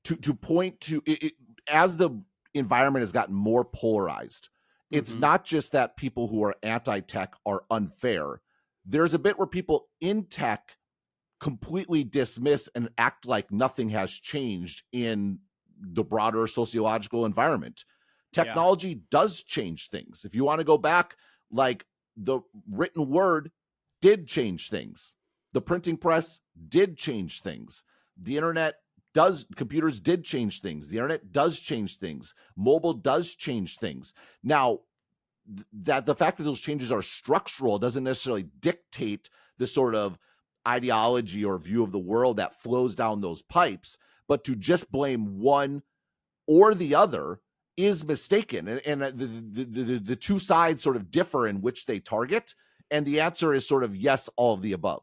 to point to it, as the environment has gotten more polarized, it's Mm-hmm. not just that people who are anti-tech are unfair. There's a bit where people in tech completely dismiss and act like nothing has changed in the broader sociological environment. Yeah. Technology does change things. If you want to go back, like, the written word did change things. The printing press did change things. The internet computers did change things. The internet does change things. Mobile does change things. Now, that the fact that those changes are structural doesn't necessarily dictate the sort of ideology or view of the world that flows down those pipes, but to just blame one or the other is mistaken. And the two sides sort of differ in which they target. And the answer is sort of yes, all of the above.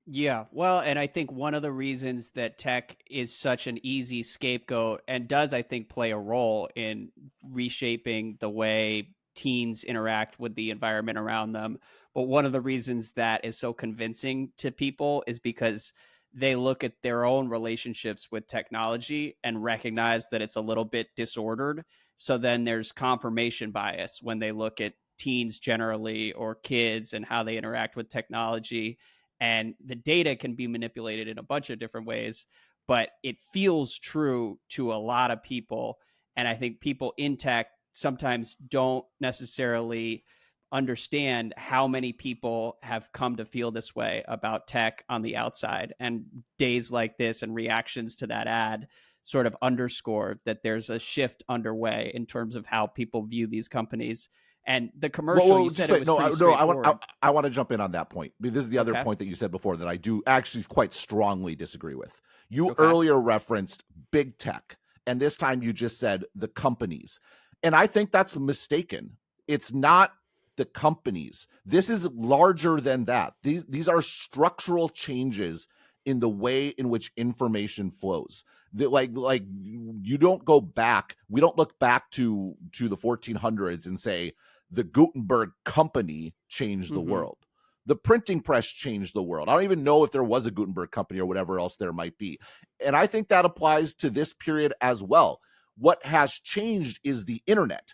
Yeah, well, and I think one of the reasons that tech is such an easy scapegoat and does, I think, play a role in reshaping the way teens interact with the environment around them. But one of the reasons that is so convincing to people is because they look at their own relationships with technology and recognize that it's a little bit disordered. So then there's confirmation bias when they look at teens generally or kids and how they interact with technology, and the data can be manipulated in a bunch of different ways, but it feels true to a lot of people. And I think people in tech sometimes don't necessarily understand how many people have come to feel this way about tech on the outside. And days like this and reactions to that ad sort of underscore that there's a shift underway in terms of how people view these companies. And the commercial, you Just said it wait. was No, pretty no. I want. straightforward. I want to jump in on that point. Because this is the other Okay. point that you said before that I do actually quite strongly disagree with. You Okay. earlier referenced big tech, and this time you just said the companies, and I think that's mistaken. It's not the companies. This is larger than that. These are structural changes in the way in which information flows. That, like you don't go back. We don't look back to the 1400s and say the Gutenberg company changed the Mm-hmm. world. The printing press changed the world. I don't even know if there was a Gutenberg company or whatever else there might be. And I think that applies to this period as well. What has changed is the internet.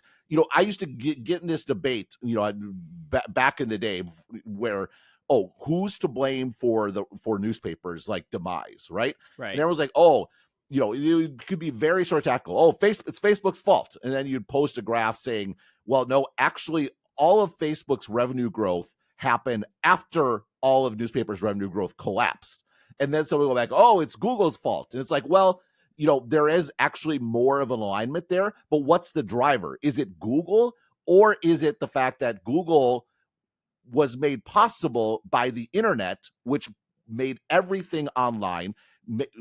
I used to get in this debate, back in the day where, oh, who's to blame for newspapers like demise, right? And Right. everyone's like, oh, it could be very sort of tactical. Oh, it's Facebook's fault. And then you'd post a graph saying, well, no, actually, all of Facebook's revenue growth happened after all of newspapers' revenue growth collapsed. And then somebody will go back, oh, it's Google's fault. And it's like, well, there is actually more of an alignment there. But what's the driver? Is it Google, or is it the fact that Google was made possible by the internet, which made everything online,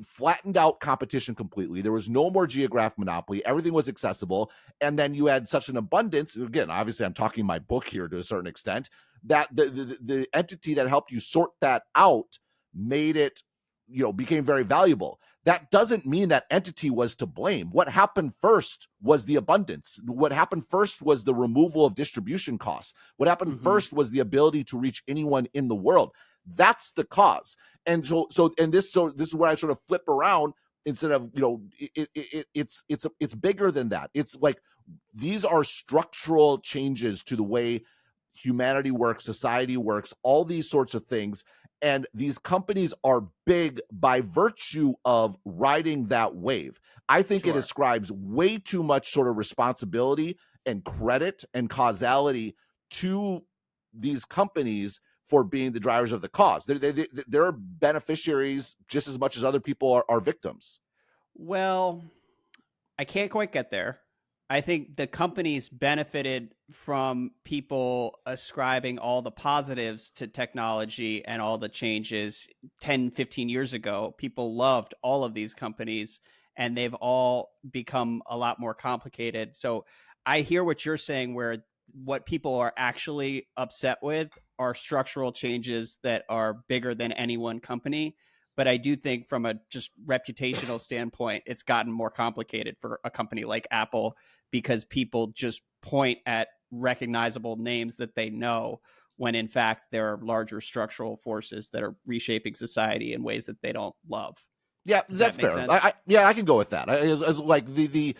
flattened out competition completely. There was no more geographic monopoly. Everything was accessible. And then you had such an abundance. Again, obviously, I'm talking my book here to a certain extent, that the entity that helped you sort that out made it, became very valuable. That doesn't mean that entity was to blame. What happened first was the abundance. What happened first was the removal of distribution costs. What happened Mm-hmm. first was the ability to reach anyone in the world. That's the cause. And this is where I sort of flip around. Instead of, it's bigger than that. It's like, these are structural changes to the way humanity works, society works, all these sorts of things. And these companies are big by virtue of riding that wave. I think it Sure. ascribes way too much sort of responsibility and credit and causality to these companies for being the drivers of the cause. They're beneficiaries just as much as other people are victims. Well, I can't quite get there. I think the companies benefited from people ascribing all the positives to technology and all the changes 10, 15 years ago. People loved all of these companies and they've all become a lot more complicated. So I hear what you're saying, where what people are actually upset with are structural changes that are bigger than any one company. But I do think from a just reputational standpoint, it's gotten more complicated for a company like Apple, because people just point at recognizable names that they know, when in fact there are larger structural forces that are reshaping society in ways that they don't love. Yeah, Does that's that make fair. sense? I can go with that. As like the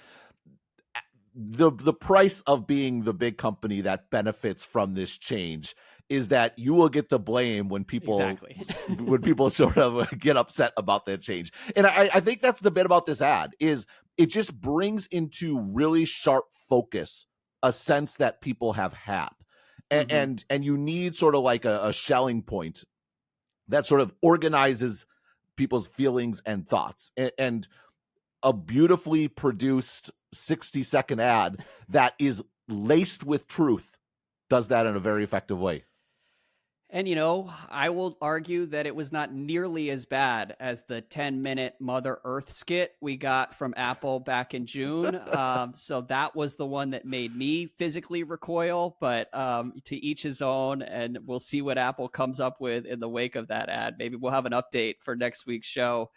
price of being the big company that benefits from this change is that you will get the blame when people Exactly. when people sort of get upset about that change. And I think that's the bit about this ad is it just brings into really sharp focus a sense that people have had. And you need sort of like a shelling point that sort of organizes people's feelings and thoughts. And a beautifully produced 60-second ad that is laced with truth does that in a very effective way. And, I will argue that it was not nearly as bad as the 10-minute Mother Earth skit we got from Apple back in June. So that was the one that made me physically recoil, but to each his own. And we'll see what Apple comes up with in the wake of that ad. Maybe we'll have an update for next week's show.